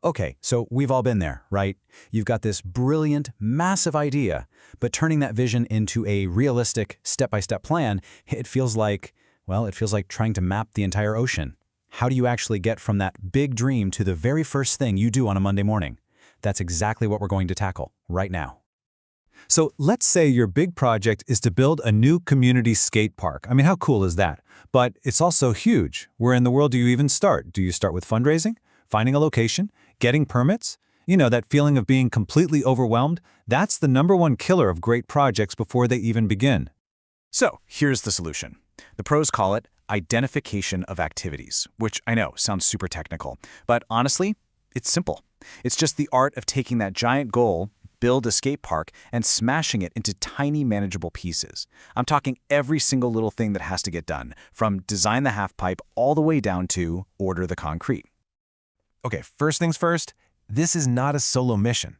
Okay, so we've all been there, right? You've got this brilliant, massive idea, but turning that vision into a realistic, step-by-step plan, it feels like, well, it feels like trying to map the entire ocean. How do you actually get from that big dream to the very first thing you do on a Monday morning? That's exactly what we're going to tackle right now. So let's say your big project is to build a new community skate park. I mean, how cool is that? But it's also huge. Where in the world do you even start? Do you start with fundraising, finding a location, getting permits? You know, that feeling of being completely overwhelmed? That's the #1 killer of great projects before they even begin. So here's the solution. The pros call it identification of activities, which I know sounds super technical, but honestly, it's simple. It's just the art of taking that giant goal, build a skate park, and smashing it into tiny manageable pieces. I'm talking every single little thing that has to get done, from design the half pipe all the way down to order the concrete. Okay, first things first, this is not a solo mission.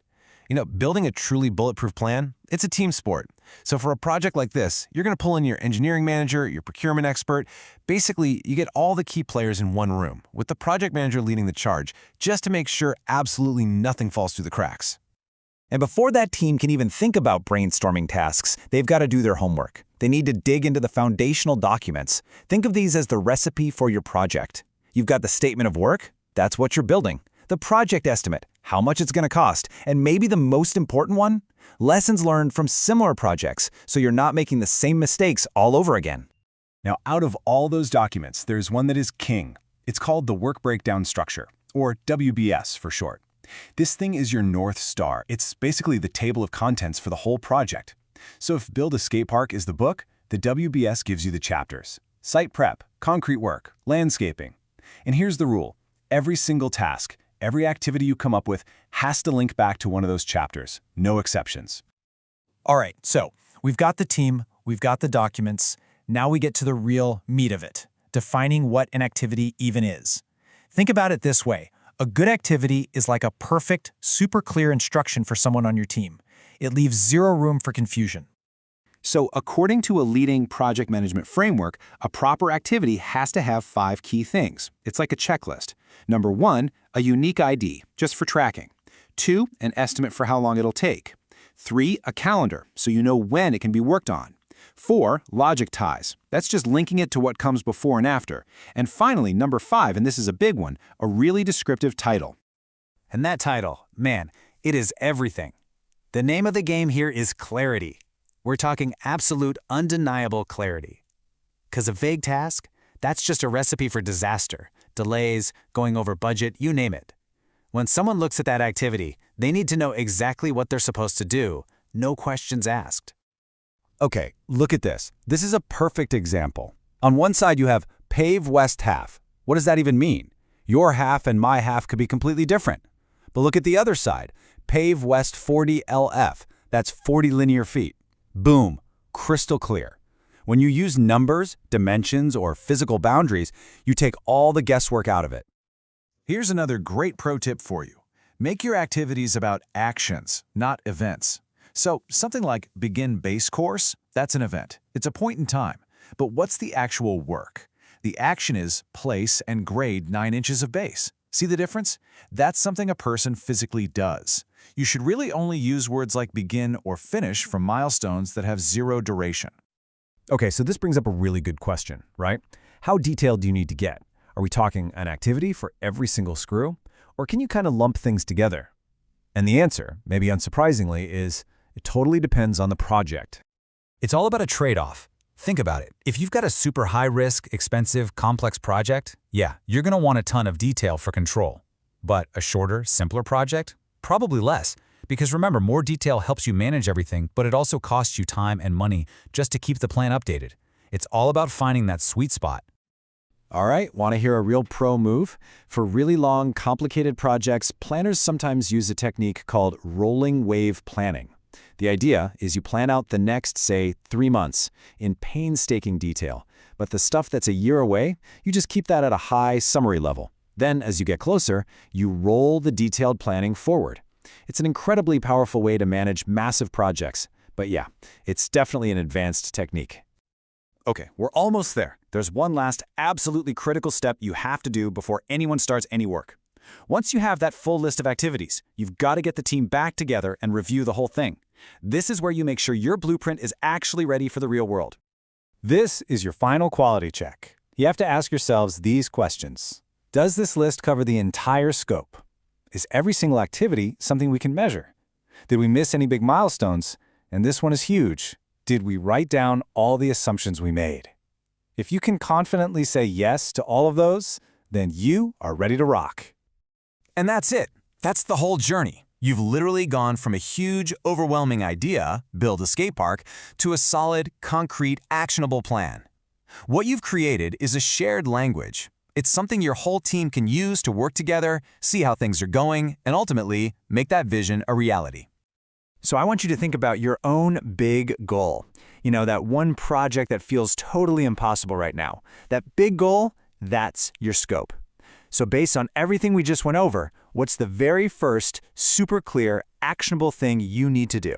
You know, building a truly bulletproof plan, it's a team sport. So for a project like this, you're going to pull in your engineering manager, your procurement expert. Basically, you get all the key players in one room, with the project manager leading the charge, just to make sure absolutely nothing falls through the cracks. And before that team can even think about brainstorming tasks, they've got to do their homework. They need to dig into the foundational documents. Think of these as the recipe for your project. You've got the statement of work, that's what you're building. The project estimate, how much it's going to cost, and maybe the most important one, lessons learned from similar projects, so you're not making the same mistakes all over again. Now, out of all those documents, there's one that is king. It's called the Work Breakdown Structure, or WBS for short. This thing is your North Star. It's basically the table of contents for the whole project. So if Build a Skate Park is the book, the WBS gives you the chapters. Site prep, concrete work, landscaping. And here's the rule. Every single task, every activity you come up with has to link back to one of those chapters. No exceptions. All right, so we've got the team, we've got the documents. Now we get to the real meat of it, defining what an activity even is. Think about it this way. A good activity is like a perfect, super clear instruction for someone on your team. It leaves zero room for confusion. So according to a leading project management framework, a proper activity has to have 5 key things. It's like a checklist. Number 1, a unique ID, just for tracking. 2, an estimate for how long it'll take. 3, a calendar, so you know when it can be worked on. 4, logic ties. That's just linking it to what comes before and after. And finally, number 5, and this is a big one, a really descriptive title. And that title, man, it is everything. The name of the game here is clarity. We're talking absolute, undeniable clarity. Because a vague task, that's just a recipe for disaster, delays, going over budget, you name it. When someone looks at that activity, they need to know exactly what they're supposed to do, no questions asked. Okay, look at this. This is a perfect example. On one side, you have pave west half. What does that even mean? Your half and my half could be completely different. But look at the other side. Pave west 40 LF. That's 40 linear feet. Boom, crystal clear. When you use numbers, dimensions, or physical boundaries, you take all the guesswork out of it. Here's another great pro tip for you. Make your activities about actions, not events. So something like begin base course, that's an event. It's a point in time. But what's the actual work? The action is place and grade 9 inches of base. See the difference? That's something a person physically does. You should really only use words like begin or finish from milestones that have 0 duration. Okay, so this brings up a really good question, right? How detailed do you need to get? Are we talking an activity for every single screw? Or can you kind of lump things together? And the answer, maybe unsurprisingly, is it totally depends on the project. It's all about a trade-off. Think about it. If you've got a super high-risk, expensive, complex project, yeah, you're going to want a ton of detail for control. But a shorter, simpler project? Probably less. Because remember, more detail helps you manage everything, but it also costs you time and money just to keep the plan updated. It's all about finding that sweet spot. All right, want to hear a real pro move? For really long, complicated projects, planners sometimes use a technique called rolling wave planning. The idea is you plan out the next, say, 3 months in painstaking detail, but the stuff that's a year away, you just keep that at a high summary level. Then, as you get closer, you roll the detailed planning forward. It's an incredibly powerful way to manage massive projects, but yeah, it's definitely an advanced technique. Okay, we're almost there. There's one last absolutely critical step you have to do before anyone starts any work. Once you have that full list of activities, you've got to get the team back together and review the whole thing. This is where you make sure your blueprint is actually ready for the real world. This is your final quality check. You have to ask yourselves these questions. Does this list cover the entire scope? Is every single activity something we can measure? Did we miss any big milestones? And this one is huge. Did we write down all the assumptions we made? If you can confidently say yes to all of those, then you are ready to rock. And that's it. That's the whole journey. You've literally gone from a huge, overwhelming idea, build a skate park, to a solid, concrete, actionable plan. What you've created is a shared language. It's something your whole team can use to work together, see how things are going, and ultimately make that vision a reality. So I want you to think about your own big goal. You know, that one project that feels totally impossible right now. That big goal, that's your scope. So based on everything we just went over, what's the very first super clear, actionable thing you need to do?